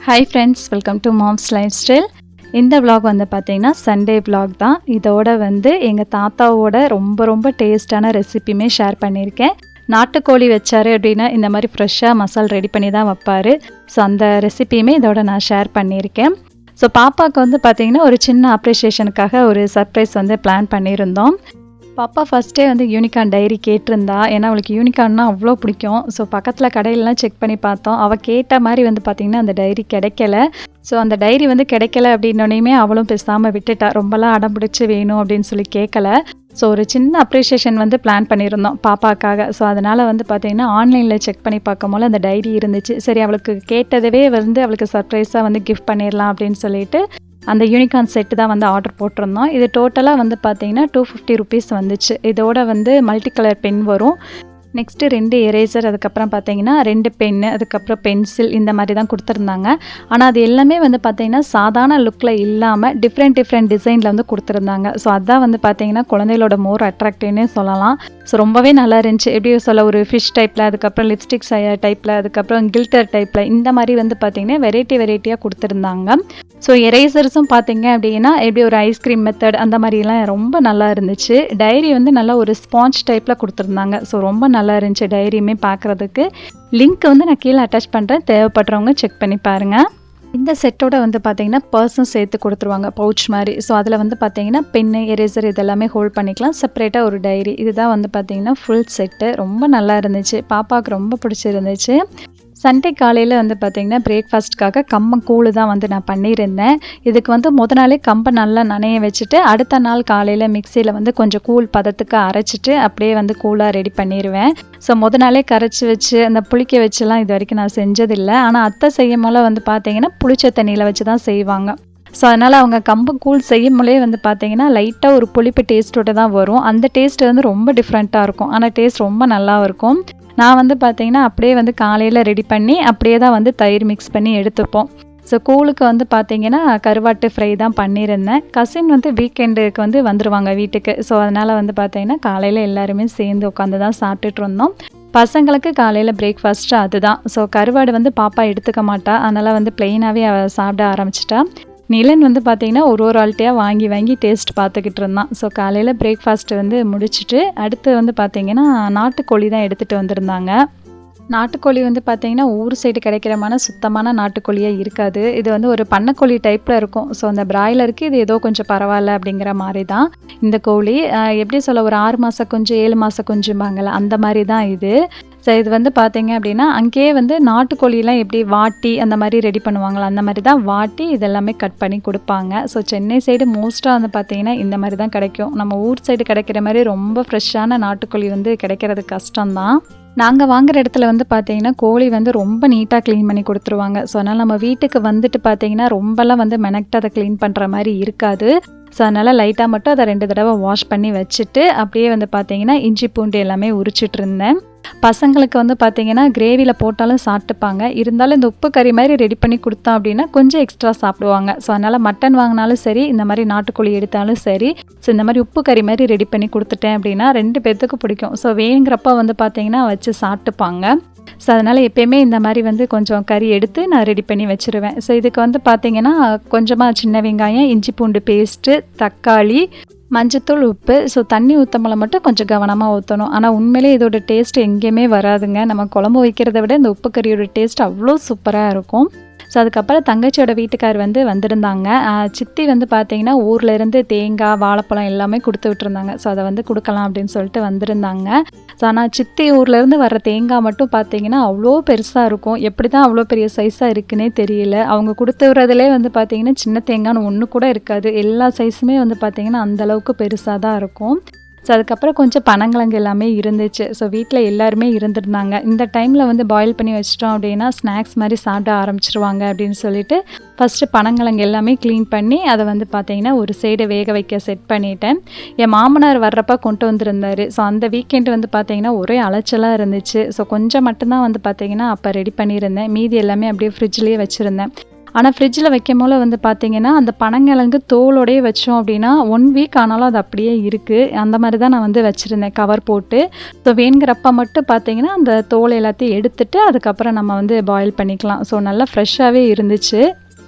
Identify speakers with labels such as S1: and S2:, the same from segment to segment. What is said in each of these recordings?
S1: Hi friends, welcome to moms life style. இந்த vlog வந்து பார்த்தீங்கன்னா சண்டே vlog தான். இதோட வந்து எங்கள் தாத்தாவோட ரொம்ப டேஸ்டான ரெசிபியுமே ஷேர் பண்ணியிருக்கேன். நாட்டுக்கோழி வச்சாரு அப்படின்னா இந்த மாதிரி ஃப்ரெஷ்ஷாக மசால் ரெடி பண்ணி தான் வைப்பார். ஸோ அந்த ரெசிபியுமே இதோட நான் ஷேர் பண்ணியிருக்கேன். ஸோ பாப்பாவுக்கு வந்து பார்த்திங்கன்னா ஒரு சின்ன அப்ரிஷியேஷனுக்காக ஒரு சர்ப்ரைஸ் வந்து பிளான் பண்ணியிருந்தோம். பாப்பா ஃபஸ்ட்டே வந்து யூனிகார்ன் டைரி கேட்டிருந்தா. ஏன்னா அவளுக்கு யூனிகார்ன்னா அவ்வளோ பிடிக்கும். ஸோ பக்கத்தில் கடையிலலாம் செக் பண்ணி பார்த்தோம். அவள் கேட்ட மாதிரி வந்து பார்த்திங்கன்னா அந்த டைரி கிடைக்கல. ஸோ அந்த டைரி வந்து கிடைக்கல அப்படின்னோடனே அவளும் பேசாமல் விட்டுட்டா. ரொம்பலாம் அடம் பிடிச்சி வேணும் அப்படின்னு சொல்லி கேட்கல. ஸோ ஒரு சின்ன அப்ரிஷியேஷன் வந்து பிளான் பண்ணியிருந்தோம் பாப்பாக்காக. ஸோ அதனால் வந்து பார்த்திங்கன்னா ஆன்லைனில் செக் பண்ணி பார்க்கும் போது அந்த டைரி இருந்துச்சு. சரி, அவளுக்கு கேட்டதவே வந்து அவளுக்கு சர்ப்ரைஸாக வந்து கிஃப்ட் பண்ணிடலாம் அப்படின்னு சொல்லிட்டு அந்த யூனிகார்ன் செட்டு தான் வந்து ஆர்டர் போட்டிருந்தோம். இது டோட்டலாக வந்து பார்த்திங்கன்னா 250 ருபீஸ் வந்துச்சு. இதோட வந்து மல்டி கலர் பென் வரும். நெக்ஸ்ட்டு 2 எரேசர், அதுக்கப்புறம் பார்த்தீங்கன்னா 2 பென்னு, அதுக்கப்புறம் பென்சில், இந்த மாதிரி தான் கொடுத்துருந்தாங்க. ஆனால் அது எல்லாமே வந்து பார்த்திங்கன்னா சாதாரண லுக்கில் இல்லாமல் டிஃப்ரெண்ட் டிசைனில் வந்து கொடுத்துருந்தாங்க. ஸோ அதான் வந்து பார்த்திங்கன்னா குழந்தைகளோட மோர் அட்ராக்டிவ்னே சொல்லலாம். ஸோ ரொம்பவே நல்லா இருந்துச்சு. எப்படி சொல்ல, ஒரு ஃபிஷ் டைப்பில், அதுக்கப்புறம் லிப்ஸ்டிக் டைப்பில், அதுக்கப்புறம் கில்டர் டைப்பில், இந்த மாதிரி வந்து பார்த்திங்கன்னா வெரைட்டியாக கொடுத்துருந்தாங்க. ஸோ எரேசர்ஸும் பார்த்திங்க அப்படின்னா எப்படி ஒரு ஐஸ்கிரீம் மெத்தட் அந்த மாதிரிலாம் ரொம்ப நல்லா இருந்துச்சு. டைரி வந்து நல்லா ஒரு ஸ்பாஞ்ச் டைப்பில் கொடுத்துருந்தாங்க. ஸோ ரொம்ப நல்லா இருந்துச்சு டைரியுமே பார்க்குறதுக்கு. லிங்க் வந்து நான் கீழே அட்டாச் பண்ணுறேன், தேவைப்படுறவங்க செக் பண்ணி பாருங்கள். இந்த செட்டோட வந்து பார்த்திங்கன்னா பர்ஸும் சேர்த்து கொடுத்துருவாங்க, பவுச் மாதிரி. ஸோ அதில் வந்து பார்த்திங்கன்னா பென்னு, எரேசர் இதெல்லாமே ஹோல்ட் பண்ணிக்கலாம். செப்பரேட்டாக ஒரு டைரி. இதுதான் வந்து பார்த்திங்கன்னா ஃபுல் செட்டு. ரொம்ப நல்லா இருந்துச்சு, பாப்பாவுக்கு ரொம்ப பிடிச்சிருந்துச்சு. சண்டே காலையில் வந்து பார்த்திங்கன்னா பிரேக்ஃபாஸ்ட்டுக்காக கம்பங்கூழ் தான் வந்து நான் பண்ணியிருந்தேன். இதுக்கு வந்து நாளே கம்பை நல்லா நனைய வச்சுட்டு அடுத்த நாள் காலையில் மிக்சியில் வந்து கொஞ்சம் கூழ் பதத்துக்கு அரைச்சிட்டு அப்படியே வந்து கூழாக ரெடி பண்ணிடுவேன். ஸோ நாளே கரைச்சி வச்சு அந்த புளிக்க வச்சுலாம் இது வரைக்கும் நான் செஞ்சதில்லை. ஆனால் அத்தை செய்யும் போல வந்து பார்த்திங்கன்னா புளிச்ச தண்ணியில் வச்சு தான் செய்வாங்க. ஸோ அதனால் அவங்க கம்பு கூழ் செய்யும் போலே வந்து பார்த்திங்கன்னா லைட்டாக ஒரு புளிப்பு டேஸ்ட்டோட தான் வரும். அந்த டேஸ்ட் வந்து ரொம்ப டிஃப்ரெண்ட்டாக இருக்கும். ஆனால் டேஸ்ட் ரொம்ப நல்லா இருக்கும். நான் வந்து பார்த்திங்கன்னா அப்படியே வந்து காலையில் ரெடி பண்ணி அப்படியே தான் வந்து தயிர் மிக்ஸ் பண்ணி எடுத்துப்போம். ஸோ கூழுக்கு வந்து பார்த்திங்கன்னா கருவாட்டு ஃப்ரை தான் பண்ணியிருந்தேன். கசின் வந்து வீக்கெண்டுக்கு வந்து வந்துடுவாங்க வீட்டுக்கு. ஸோ அதனால் வந்து பார்த்திங்கன்னா காலையில் எல்லாருமே சேர்ந்து உட்காந்து தான் சாப்பிட்டுட்டு இருந்தோம். பசங்களுக்கு காலையில் பிரேக்ஃபாஸ்ட்டு அதுதான். ஸோ கருவாடு வந்து பாப்பா எடுத்துக்க மாட்டா. அதனால் வந்து ப்ளெயினாகவே அவள் சாப்பிட ஆரம்பிச்சிட்டா. நிலன் வந்து பார்த்திங்கன்னா ஒரு ஆள்கிட்டையாக வாங்கி டேஸ்ட் பார்த்துக்கிட்டு இருந்தான். ஸோ காலையில் பிரேக்ஃபாஸ்ட்டு வந்து முடிச்சுட்டு அடுத்து வந்து பார்த்திங்கன்னா நாட்டுக்கோழி தான் எடுத்துகிட்டு வந்திருந்தாங்க. நாட்டுக்கோழி வந்து பார்த்திங்கன்னா ஊர் சைடு கிடைக்கிறமான சுத்தமான நாட்டுக்கோழியாக இருக்காது. இது வந்து ஒரு பண்ணைக்கோழி டைப்பில் இருக்கும். ஸோ அந்த பிராய்லருக்கு இது ஏதோ கொஞ்சம் பரவாயில்ல அப்படிங்கிற மாதிரி தான் இந்த கோழி. எப்படி சொல்ல, ஒரு 6 மாத குஞ்சு 7 மாத குஞ்சும்பாங்கள்ல, அந்த மாதிரி தான் இது. ஸோ இது வந்து பார்த்திங்க அப்படின்னா அங்கேயே வந்து நாட்டுக்கோழிலாம் எப்படி வாட்டி அந்த மாதிரி ரெடி பண்ணுவாங்களா, அந்த மாதிரி தான் வாட்டி இதெல்லாமே கட் பண்ணி கொடுப்பாங்க. ஸோ சென்னை சைடு மோஸ்ட்டாக வந்து பார்த்திங்கன்னா இந்த மாதிரி தான் கிடைக்கும். நம்ம ஊர் சைடு கிடைக்கிற மாதிரி ரொம்ப ஃப்ரெஷ்ஷான நாட்டுக்கோழி வந்து கிடைக்கிறது கஷ்டம்தான். நாங்கள் வாங்குகிற இடத்துல வந்து பார்த்திங்கன்னா கோழி வந்து ரொம்ப நீட்டாக க்ளீன் பண்ணி கொடுத்துருவாங்க. ஸோ அதனால் நம்ம வீட்டுக்கு வந்துட்டு பார்த்திங்கன்னா ரொம்பலாம் வந்து மெனக்கிட்டு அதை க்ளீன் பண்ணுற மாதிரி இருக்காது. ஸோ அதனால் லைட்டாக மட்டும் அதை 2 தடவை வாஷ் பண்ணி வச்சுட்டு அப்படியே வந்து பார்த்திங்கன்னா இஞ்சி பூண்டு எல்லாமே உரிச்சிட்டு இருந்தேன். பசங்களுக்கு வந்து பார்த்திங்கன்னா கிரேவியில் போட்டாலும் சாப்பிட்டுப்பாங்க. இருந்தாலும் இந்த உப்பு கறி மாதிரி ரெடி பண்ணி கொடுத்தோம் அப்படின்னா கொஞ்சம் எக்ஸ்ட்ரா சாப்பிடுவாங்க. ஸோ அதனால் மட்டன் வாங்கினாலும் சரி, இந்த மாதிரி நாட்டுக்கோழி எடுத்தாலும் சரி, ஸோ இந்த மாதிரி உப்பு கறி மாதிரி ரெடி பண்ணி கொடுத்துட்டேன் அப்படின்னா 2 பேர்த்துக்கு பிடிக்கும். ஸோ வேணுங்கிறப்ப வந்து பார்த்திங்கன்னா வச்சு சாப்பிட்டுப்பாங்க. ஸோ அதனால் எப்போயுமே இந்த மாதிரி வந்து கொஞ்சம் கறி எடுத்து நான் ரெடி பண்ணி வச்சுருவேன். ஸோ இதுக்கு வந்து பார்த்திங்கன்னா கொஞ்சமாக சின்ன வெங்காயம், இஞ்சி பூண்டு பேஸ்ட்டு, தக்காளி, மஞ்சத்தூள், உப்பு. ஸோ தண்ணி ஊற்றமலை மட்டும் கொஞ்சம் கவனமாக ஊற்றணும். ஆனால் உண்மையிலே இதோட டேஸ்ட் எங்கேயுமே வராதுங்க. நம்ம குழம்பு வைக்கிறத விட இந்த உப்பு கறியோட டேஸ்ட் அவ்வளோ சூப்பராக இருக்கும். ஸோ அதுக்கப்புறம் தங்கச்சியோட வீட்டுக்கார் வந்து வந்திருந்தாங்க. சித்தி வந்து பார்த்திங்கன்னா ஊர்லேருந்து தேங்காய், வாழைப்பழம் எல்லாமே கொடுத்து விட்டுருந்தாங்க. ஸோ அதை வந்து கொடுக்கலாம் அப்படின்னு சொல்லிட்டு வந்திருந்தாங்க. ஸோ ஆனால் சித்தி ஊர்லேருந்து வர்ற தேங்காய் மட்டும் பார்த்திங்கன்னா அவ்வளோ பெருசாக இருக்கும். எப்படி தான் அவ்வளோ பெரிய சைஸாக இருக்குன்னே தெரியல. அவங்க கொடுத்து விடுறதுலே வந்து பார்த்திங்கன்னா சின்ன தேங்காய்னு ஒன்று கூட இருக்காது. எல்லா சைஸுமே வந்து பார்த்திங்கன்னா அந்தளவுக்கு பெருசாக தான் இருக்கும். ஸோ அதுக்கப்புறம் கொஞ்சம் பனங்கிழங்கு எல்லாமே இருந்துச்சு. ஸோ வீட்டில் எல்லாருமே இருந்திருந்தாங்க. இந்த டைமில் வந்து பாயில் பண்ணி வச்சிட்டோம் அப்படின்னா ஸ்நாக்ஸ் மாதிரி சாப்பிட ஆரம்பிச்சிருவாங்க அப்படின்னு சொல்லிட்டு ஃபஸ்ட்டு பனங்கிழங்கு எல்லாமே க்ளீன் பண்ணி அதை வந்து பார்த்திங்கன்னா ஒரு சைடு வேக வைக்க செட் பண்ணிட்டேன். என் மாமனார் வர்றப்ப கொண்டு வந்திருந்தார். ஸோ அந்த வீக்கெண்டு வந்து பார்த்திங்கன்னா ஒரே அலைச்சலாக இருந்துச்சு. ஸோ கொஞ்சம் மட்டும்தான் வந்து பார்த்திங்கன்னா அப்போ ரெடி பண்ணியிருந்தேன். மீதி எல்லாமே அப்படியே ஃப்ரிட்ஜ்லேயே வச்சுருந்தேன். ஆனால் ஃப்ரிட்ஜில் வைக்கும் போல வந்து பார்த்திங்கன்னா அந்த பனங்கிழங்கு தோலோடையே வச்சோம் அப்படின்னா 1 வீக் ஆனாலும் அது அப்படியே இருக்குது. அந்த மாதிரி தான் நான் வந்து வச்சுருந்தேன் கவர் போட்டு. ஸோ வேணுங்கிறப்ப மட்டும் பார்த்திங்கன்னா அந்த தோல் எல்லாத்தையும் எடுத்துட்டு அதுக்கப்புறம் நம்ம வந்து பாயில் பண்ணிக்கலாம். ஸோ நல்லா ஃப்ரெஷ்ஷாகவே இருந்துச்சு.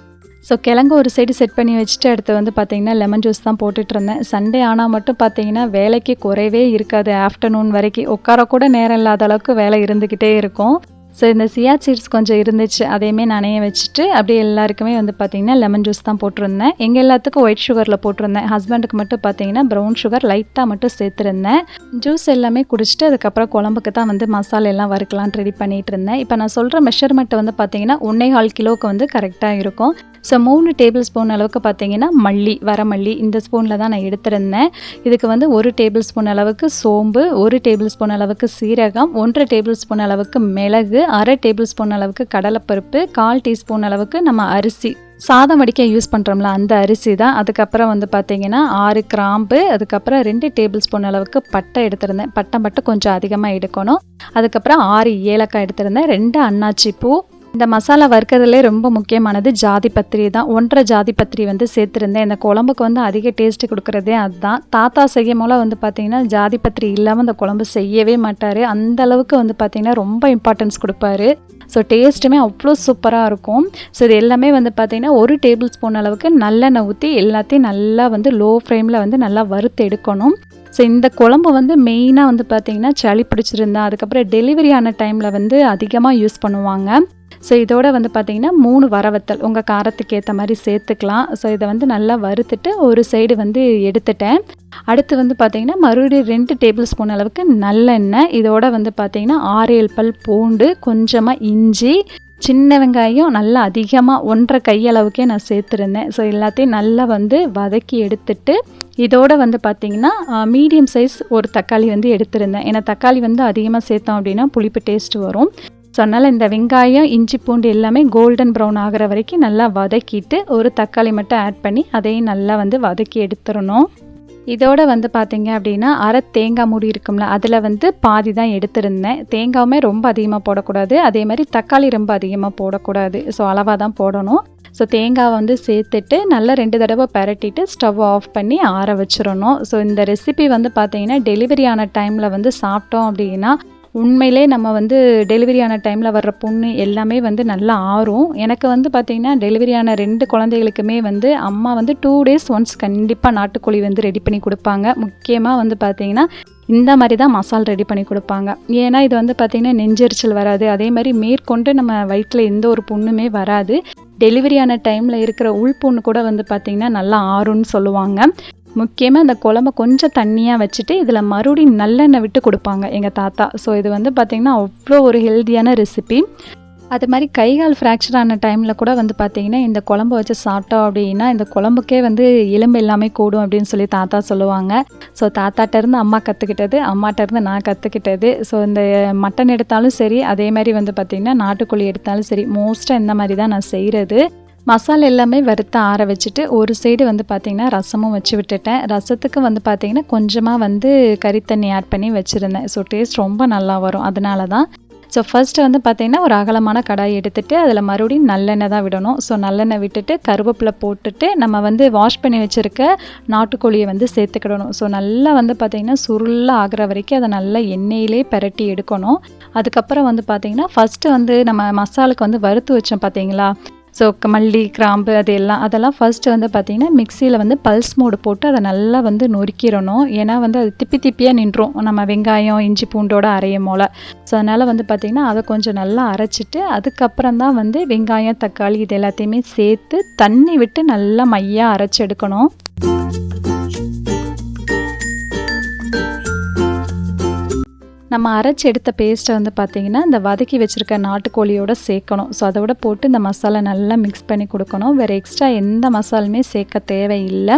S1: ஸோ கிழங்கு ஒரு சைடு செட் பண்ணி வச்சுட்டு அடுத்து வந்து பார்த்திங்கன்னா லெமன் ஜூஸ் தான் போட்டுட்ருந்தேன். சண்டே ஆனால் மட்டும் பார்த்திங்கன்னா வேலைக்கு குறைவே இருக்காது. ஆஃப்டர்நூன் வரைக்கும் உட்காரக்கூட நேரம் இல்லாத அளவுக்கு வேலை இருந்துக்கிட்டே இருக்கும். ஸோ இந்த சியா சீட்ஸ் கொஞ்சம் இருந்துச்சு, அதையுமே நனைய வச்சுட்டு அப்படியே எல்லாருக்குமே வந்து பார்த்திங்கன்னா லெமன் ஜூஸ் தான் போட்டிருந்தேன். எங்கள் எல்லாத்துக்கும் ஒயிட் சுகரில் போட்டிருந்தேன். ஹஸ்பண்டுக்கு மட்டும் பார்த்திங்கன்னா ப்ரௌன் சுகர் லைட்டாக மட்டும் சேர்த்துருந்தேன். ஜூஸ் எல்லாமே குடிச்சிட்டு அதுக்கப்புறம் குழம்புக்கு தான் வந்து மசாலா எல்லாம் வறுக்கலான்னு ரெடி பண்ணிகிட்டு இருந்தேன். இப்போ நான் சொல்கிற மெஷர்மெண்ட் வந்து பார்த்திங்கன்னா 1.25 கிலோவுக்கு வந்து கரெக்டாக இருக்கும். ஸோ 3 டேபிள் ஸ்பூன் அளவுக்கு பார்த்திங்கன்னா வரமல்லி இந்த ஸ்பூனில் தான் நான் எடுத்திருந்தேன். இதுக்கு வந்து 1 டேபிள் ஸ்பூன் அளவுக்கு சோம்பு, 1 டேபிள் ஸ்பூன் அளவுக்கு சீரகம், 1 டேபிள் ஸ்பூன் அளவுக்கு மிளகு, 1/2 டேபிள் ஸ்பூன் அளவுக்கு கடலைப்பருப்பு, 1/4 டீஸ்பூன் அளவுக்கு நம்ம அரிசி சாதம் வடிக்க யூஸ் பண்ணுறோம்ல அந்த அரிசி தான். அதுக்கப்புறம் வந்து பார்த்திங்கன்னா 6 கிராம்பு, அதுக்கப்புறம் 2 டேபிள் ஸ்பூன் அளவுக்கு பட்டை எடுத்திருந்தேன். பட்டை மட்டும் கொஞ்சம் அதிகமாக எடுக்கணும். அதுக்கப்புறம் 6 ஏலக்காய் எடுத்திருந்தேன், 2 அன்னாச்சி பூ. இந்த மசாலா வறுக்கிறதுலே ரொம்ப முக்கியமானது ஜாதி பத்திரி தான். 1.5 ஜாதி பத்திரி வந்து சேர்த்துருந்தேன். இந்த குழம்புக்கு வந்து அதிக டேஸ்ட்டு கொடுக்குறதே அதுதான். தாத்தா செய்யும் போல வந்து பார்த்திங்கன்னா ஜாதி பத்திரி இல்லாமல் இந்த குழம்பு செய்யவே மாட்டார். அந்தளவுக்கு வந்து பார்த்திங்கன்னா ரொம்ப இம்பார்ட்டன்ஸ் கொடுப்பாரு. ஸோ டேஸ்ட்டுமே அவ்வளோ சூப்பராக இருக்கும். ஸோ இது எல்லாமே வந்து பார்த்திங்கன்னா 1 டேபிள் ஸ்பூன் அளவுக்கு நல்லெண்ணெய் ஊற்றி எல்லாத்தையும் நல்லா வந்து லோ ஃப்ளேமில் வந்து நல்லா வறுத்து எடுக்கணும். ஸோ இந்த குழம்பு வந்து மெயினாக வந்து பார்த்திங்கன்னா சளி பிடிச்சிருந்தா அதுக்கப்புறம் டெலிவரி ஆன டைமில் வந்து அதிகமாக யூஸ் பண்ணுவாங்க. ஸோ இதோட வந்து பார்த்திங்கன்னா 3 வரவத்தல் உங்கள் காரத்துக்கு ஏற்ற மாதிரி சேர்த்துக்கலாம். ஸோ இதை வந்து நல்லா வறுத்துட்டு ஒரு சைடு வந்து எடுத்துட்டேன். அடுத்து வந்து பார்த்திங்கன்னா மறுபடியும் 2 டேபிள் ஸ்பூன் அளவுக்கு நல்லெண்ணெய், இதோட வந்து பார்த்திங்கன்னா 6-7 பல் பூண்டு, கொஞ்சமாக இஞ்சி, சின்ன வெங்காயம் நல்லா அதிகமாக 1.5 கையளவுக்கே நான் சேர்த்துருந்தேன். ஸோ எல்லாத்தையும் நல்லா வந்து வதக்கி எடுத்துட்டு இதோட வந்து பார்த்திங்கன்னா மீடியம் சைஸ் ஒரு தக்காளி வந்து எடுத்திருந்தேன். ஏன்னா தக்காளி வந்து அதிகமாக சேர்த்தோம் அப்படின்னா புளிப்பு டேஸ்ட் வரும். ஸோ அதனால் இந்த வெங்காயம் இஞ்சி பூண்டு எல்லாமே கோல்டன் ப்ரௌன் ஆகிற வரைக்கும் நல்லா வதக்கிட்டு ஒரு தக்காளி மட்டும் ஆட் பண்ணி அதையும் நல்லா வந்து வதக்கி எடுத்துடணும். இதோட வந்து பார்த்திங்க அப்படின்னா அரை தேங்காய் மூடி இருக்கும்ல அதில் வந்து பாதி தான் எடுத்திருந்தேன். தேங்காயுமே ரொம்ப அதிகமாக போடக்கூடாது, அதே மாதிரி தக்காளி ரொம்ப அதிகமாக போடக்கூடாது. ஸோ அளவாக தான் போடணும். ஸோ தேங்காவை வந்து சேர்த்துட்டு நல்லா 2 தடவை பரட்டிட்டு ஸ்டவ் ஆஃப் பண்ணி ஆற வச்சிடணும். ஸோ இந்த ரெசிபி வந்து பார்த்திங்கன்னா டெலிவரி ஆன டைமில் வந்து சாப்பிட்டோம் அப்படின்னா உண்மையிலே நம்ம வந்து டெலிவரி ஆன டைமில் வர்ற புண்ணு எல்லாமே வந்து நல்லா ஆறும். எனக்கு வந்து பார்த்திங்கன்னா டெலிவரி ஆன 2 குழந்தைகளுக்குமே வந்து அம்மா வந்து 2 days ஒன்ஸ் கண்டிப்பாக நாட்டுக்கோழி வந்து ரெடி பண்ணி கொடுப்பாங்க. முக்கியமாக வந்து பார்த்திங்கன்னா இந்த மாதிரி தான் மசால் ரெடி பண்ணி கொடுப்பாங்க. ஏன்னா இது வந்து பார்த்திங்கன்னா நெஞ்செரிச்சல் வராது, அதே மாதிரி மேற்கொண்டு நம்ம வயிற்றில் எந்த ஒரு புண்ணுமே வராது. டெலிவரி ஆன டைமில் இருக்கிற உள்புண்ணு கூட வந்து பார்த்திங்கன்னா நல்லா ஆறும்னு சொல்லுவாங்க. முக்கியமாக இந்த குழம்பு கொஞ்சம் தண்ணியாக வச்சுட்டு இதில் மறுபடியும் நல்லெண்ணெய் விட்டு கொடுப்பாங்க எங்கள் தாத்தா. ஸோ இது வந்து பார்த்திங்கன்னா அவ்வளோ ஒரு ஹெல்த்தியான ரெசிபி. அது மாதிரி கைகால் ஃப்ராக்சர் ஆன டைமில் கூட வந்து பார்த்திங்கன்னா இந்த குழம்பு வச்சு சாப்பிட்டோம் அப்படின்னா இந்த குழம்புக்கே வந்து எலும்பு எல்லாமே கூடும் அப்படின்னு சொல்லி தாத்தா சொல்லுவாங்க. ஸோ தாத்தாட்டேருந்து அம்மா கற்றுக்கிட்டது, அம்மாட்டேருந்து நான் கற்றுக்கிட்டது. ஸோ இந்த மட்டன் எடுத்தாலும் சரி, அதே மாதிரி வந்து பார்த்திங்கன்னா நாட்டுக்கோழி எடுத்தாலும் சரி, மோஸ்ட்டாக இந்த மாதிரி தான் நான் செய்கிறது. மசாலா எல்லாமே வறுத்து ஆற வச்சுட்டு ஒரு சைடு வந்து பார்த்திங்கன்னா ரசமும் வச்சு விட்டுட்டேன். ரசத்துக்கு வந்து பார்த்திங்கன்னா கொஞ்சமாக வந்து கறி தண்ணி ஆட் பண்ணி வச்சுருந்தேன். ஸோ டேஸ்ட் ரொம்ப நல்லா வரும், அதனால தான். ஸோ ஃபஸ்ட்டு வந்து பார்த்திங்கன்னா ஒரு அகலமான கடாய் எடுத்துகிட்டு அதில் மறுபடியும் நல்லெண்ணெய் தான் விடணும். ஸோ நல்லெண்ணெய் விட்டுட்டு கருவேப்பிலை போட்டுட்டு நம்ம வந்து வாஷ் பண்ணி வச்சுருக்க நாட்டுக்கோழியை வந்து சேர்த்துக்கிடணும். ஸோ நல்லா வந்து பார்த்திங்கன்னா சுருளாக ஆகிற வரைக்கும் அதை நல்லா எண்ணெயிலே பரட்டி எடுக்கணும். அதுக்கப்புறம் வந்து பார்த்திங்கன்னா ஃபஸ்ட்டு வந்து நம்ம மசாலுக்கு வந்து வறுத்து வச்சோம் பார்த்திங்களா, ஸோ மல்லி கிராம்பு அதெல்லாம் ஃபஸ்ட்டு வந்து பார்த்திங்கன்னா மிக்சியில் வந்து பல்ஸ் மோடு போட்டு அதை நல்லா வந்து நொறுக்கிடணும். ஏன்னா வந்து அது திப்பியாக நின்றும் நம்ம வெங்காயம் இஞ்சி பூண்டோடு அரையும் போல். ஸோ அதனால் வந்து பார்த்திங்கன்னா அதை கொஞ்சம் நல்லா அரைச்சிட்டு அதுக்கப்புறம் தான் வந்து வெங்காயம் தக்காளி இது எல்லாத்தையுமே சேர்த்து தண்ணி விட்டு நல்லா மையாக அரைச்சி எடுக்கணும். நம்ம அரைச்சி எடுத்த பேஸ்ட்டை வந்து பார்த்திங்கன்னா இந்த வதக்கி வச்சுருக்க நாட்டுக்கோழியோடு சேர்க்கணும். ஸோ அதோட போட்டு இந்த மசாலா நல்லா மிக்ஸ் பண்ணி கொடுக்கணும். வேறு எக்ஸ்ட்ரா எந்த மசாலுமே சேர்க்க தேவையில்லை.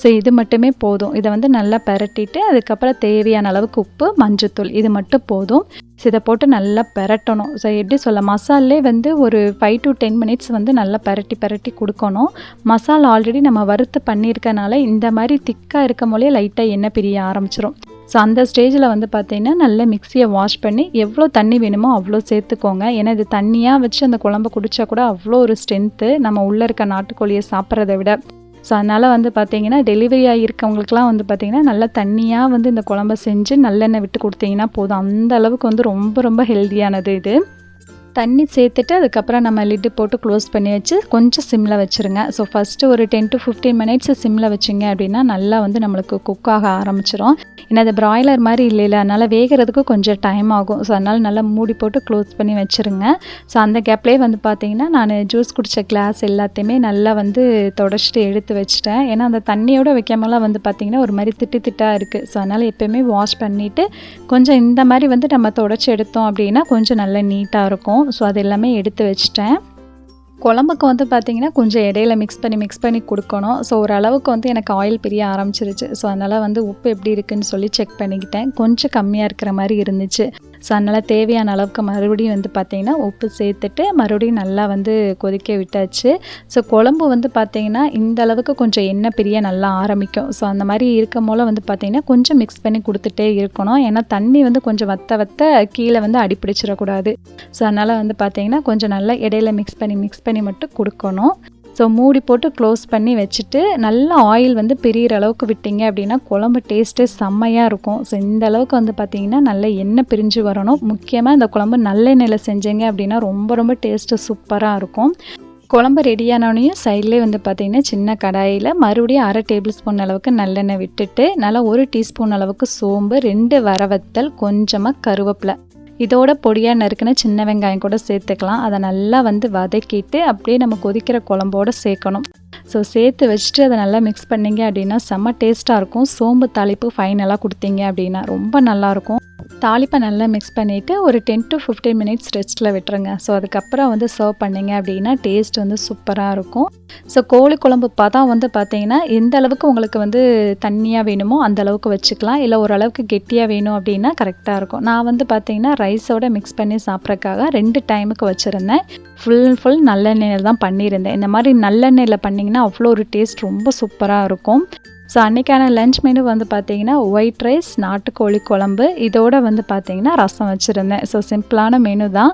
S1: ஸோ இது மட்டுமே போதும். இதை வந்து நல்லா பரட்டிட்டு அதுக்கப்புறம் தேவையான அளவுக்கு உப்பு, மஞ்சத்தூள் இது மட்டும் போதும். ஸோ இதை போட்டு நல்லா பரட்டணும். ஸோ எப்படி சொல்ல, மசாலே வந்து ஒரு 5 to 10 minutes வந்து நல்லா பரட்டி கொடுக்கணும். மசாலா ஆல்ரெடி நம்ம வறுத்து பண்ணியிருக்கனால இந்த மாதிரி திக்காக இருக்கும் போலே லைட்டாக எண்ணெய் பிரிய ஆரம்பிச்சிடும். ஸோ அந்த ஸ்டேஜில் வந்து பார்த்திங்கன்னா நல்லா மிக்சியை வாஷ் பண்ணி எவ்வளோ தண்ணி வேணுமோ அவ்வளோ சேர்த்துக்கோங்க. ஏன்னா இது தண்ணியாக வச்சு அந்த குழம்பு குடித்தா கூட அவ்வளோ ஒரு ஸ்ட்ரென்த்து நம்ம உள்ளே இருக்க நாட்டுக்கோழியை சாப்பிட்றத விட. ஸோ அதனால் வந்து பார்த்திங்கன்னா டெலிவரி ஆகியிருக்கவங்களுக்குலாம் வந்து பார்த்திங்கன்னா நல்லா தண்ணியாக வந்து இந்த குழம்ப செஞ்சு நல்லெண்ணெய் விட்டு கொடுத்தீங்கன்னா போதும். அந்த அளவுக்கு வந்து ரொம்ப ரொம்ப ஹெல்த்தியானது இது. தண்ணி சேர்த்துட்டு அதுக்கப்புறம் நம்ம லிட்டு போட்டு க்ளோஸ் பண்ணி வச்சு கொஞ்சம் சிம்மில் வச்சுருங்க. ஸோ ஃபஸ்ட்டு ஒரு 10 to 15 மினிட்ஸ் சிம்மில் வச்சிங்க அப்படின்னா நல்லா வந்து நம்மளுக்கு குக் ஆக ஆரம்பிச்சிடும். ஏன்னா அது பிராய்லர் மாதிரி இல்லைல்ல, அதனால் வேகிறதுக்கு கொஞ்சம் டைம் ஆகும். ஸோ அதனால் நல்லா மூடி போட்டு க்ளோஸ் பண்ணி வச்சுருங்க. ஸோ அந்த கேப்லேயே வந்து பார்த்திங்கன்னா நான் ஜூஸ் குடித்த கிளாஸ் எல்லாத்தையுமே நல்லா வந்து தொடச்சிட்டு எடுத்து வச்சுட்டேன். ஏன்னா அந்த தண்ணியோடு வைக்காமலாம் வந்து பார்த்திங்கன்னா ஒரு மாதிரி திட்டாக இருக்குது. ஸோ அதனால் எப்போயுமே வாஷ் பண்ணிவிட்டு கொஞ்சம் இந்த மாதிரி வந்து நம்ம தொடச்சி எடுத்தோம் அப்படின்னா கொஞ்சம் நல்லா நீட்டாக இருக்கும். ஸோ அது எல்லாமே எடுத்து வச்சிட்டேன். குழம்புக்கு வந்து பார்த்திங்கன்னா கொஞ்சம் இடையில மிக்ஸ் பண்ணி கொடுக்கணும். ஸோ ஓரளவுக்கு வந்து எனக்கு ஆயில் பிரிய ஆரம்பிச்சிருச்சு. ஸோ அதனால் வந்து உப்பு எப்படி இருக்குதுன்னு சொல்லி செக் பண்ணிக்கிட்டேன். கொஞ்சம் கம்மியாக இருக்கிற மாதிரி இருந்துச்சு. ஸோ அதனால் தேவையான அளவுக்கு மறுபடியும் வந்து பார்த்திங்கன்னா உப்பு சேர்த்துட்டு மறுபடியும் நல்லா வந்து கொதிக்க விட்டாச்சு. ஸோ குழம்பு வந்து பார்த்திங்கன்னா இந்த அளவுக்கு கொஞ்சம் எண்ணெய் பிரிய நல்லா ஆரம்பிக்கும். ஸோ அந்த மாதிரி இருக்கும் போல் வந்து பார்த்திங்கன்னா கொஞ்சம் மிக்ஸ் பண்ணி கொடுத்துட்டே இருக்கணும். ஏன்னா தண்ணி வந்து கொஞ்சம் வத்த கீழே வந்து அடிப்பிடிச்சிடக்கூடாது. ஸோ அதனால் வந்து பார்த்திங்கன்னா கொஞ்சம் நல்லா இடையில மிக்ஸ் பண்ணி மட்டும் கொடுக்கணும். ஸோ மூடி போட்டு க்ளோஸ் பண்ணி வச்சுட்டு நல்லா ஆயில் வந்து பிரியிற அளவுக்கு விட்டிங்க அப்படின்னா குழம்பு டேஸ்ட்டே செம்மையாக இருக்கும். ஸோ இந்த அளவுக்கு வந்து பார்த்திங்கன்னா நல்ல எண்ணெய் பிரிஞ்சு வரணும். முக்கியமாக இந்த குழம்பு நல்லெண்ணெயில் செஞ்சீங்க அப்படின்னா ரொம்ப ரொம்ப டேஸ்ட்டு சூப்பராக இருக்கும். குழம்பு ரெடியானோடனையும் சைட்லேயே வந்து பார்த்திங்கன்னா சின்ன கடாயில் மறுபடியும் 1/2 டேபிள் ஸ்பூன் அளவுக்கு நல்லெண்ணெய் விட்டுட்டு நல்லா 1 டீஸ்பூன் அளவுக்கு சோம்பு, 2 வரவத்தல், கொஞ்சமாக கருவேப்பிலை, இதோட பொடியாக நறுக்குன சின்ன வெங்காயம் கூட சேர்த்துக்கலாம். அதை நல்லா வந்து வதக்கிட்டு அப்படியே நம்ம கொதிக்கிற குழம்போடு சேர்க்கணும். ஸோ சேர்த்து வச்சுட்டு அதை நல்லா மிக்ஸ் பண்ணிங்க அப்படின்னா செம்ம டேஸ்ட்டாக இருக்கும். சோம்பு தாளிப்பு ஃபைனலாக கொடுத்தீங்க அப்படின்னா ரொம்ப நல்லாயிருக்கும். தாளிப்பை நல்லா மிக்ஸ் பண்ணிவிட்டு ஒரு 10 to 15 மினிட்ஸ் ரெஸ்ட்டில் விட்டுருங்க. ஸோ அதுக்கப்புறம் வந்து சர்வ் பண்ணிங்க அப்படின்னா டேஸ்ட் வந்து சூப்பராக இருக்கும். ஸோ கோழி குழம்பு பதம் வந்து பார்த்திங்கன்னா எந்த அளவுக்கு உங்களுக்கு வந்து தண்ணியாக வேணுமோ அந்த அளவுக்கு வச்சுக்கலாம். இல்லை ஓரளவுக்கு கெட்டியாக வேணும் அப்படின்னா கரெக்டாக இருக்கும். நான் வந்து பார்த்திங்கன்னா ரைஸோடு மிக்ஸ் பண்ணி சாப்பிட்றதுக்காக 2 டைமுக்கு வச்சுருந்தேன். ஃபுல் நல்லெண்ணெயில் தான் பண்ணியிருந்தேன். இந்த மாதிரி நல்லெண்ணெயில் பண்ணிங்கன்னா அவ்வளோ ஒரு டேஸ்ட் ரொம்ப சூப்பராக இருக்கும். ஸோ அன்றைக்கான லஞ்ச் மெனு வந்து பார்த்திங்கன்னா ஒயிட் ரைஸ், நாட்டுக்கோழி குழம்பு, இதோடு வந்து பார்த்திங்கன்னா ரசம் வச்சுருந்தேன். ஸோ சிம்பிளான மெனு தான்.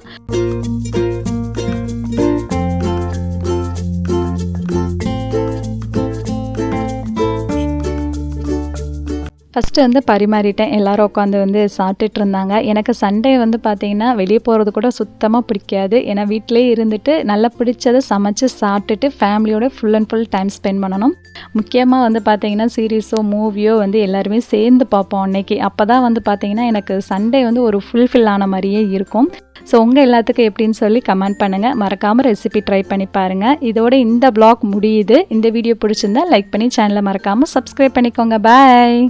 S1: ஃபஸ்ட்டு வந்து பரிமாறிட்டேன். எல்லோரும் உட்காந்து வந்து சாப்பிட்டுட்டு இருந்தாங்க. எனக்கு சண்டே வந்து பார்த்திங்கன்னா வெளியே போகிறது கூட சுத்தமாக பிடிக்காது. ஏன்னா வீட்டிலே இருந்துட்டு நல்லா பிடிச்சதை சமைச்சு சாப்பிட்டுட்டு ஃபேமிலியோட full and full time spend பண்ணணும். முக்கியமாக வந்து பார்த்திங்கன்னா சீரீஸோ மூவியோ வந்து எல்லாருமே சேர்ந்து பார்ப்போம் அன்னைக்கு. அப்போ தான் வந்து பார்த்திங்கன்னா எனக்கு சண்டே வந்து ஒரு ஃபுல்ஃபில் ஆன மாதிரியே இருக்கும். ஸோ உங்கள் எல்லாத்துக்கும் எப்படின்னு சொல்லி கமெண்ட் பண்ணுங்கள். மறக்காமல் ரெசிபி ட்ரை பண்ணி பாருங்கள். இதோட இந்த vlog முடியுது. இந்த வீடியோ பிடிச்சிருந்தா லைக் பண்ணி சேனலை மறக்காமல் சப்ஸ்கிரைப் பண்ணிக்கோங்க. பாய்.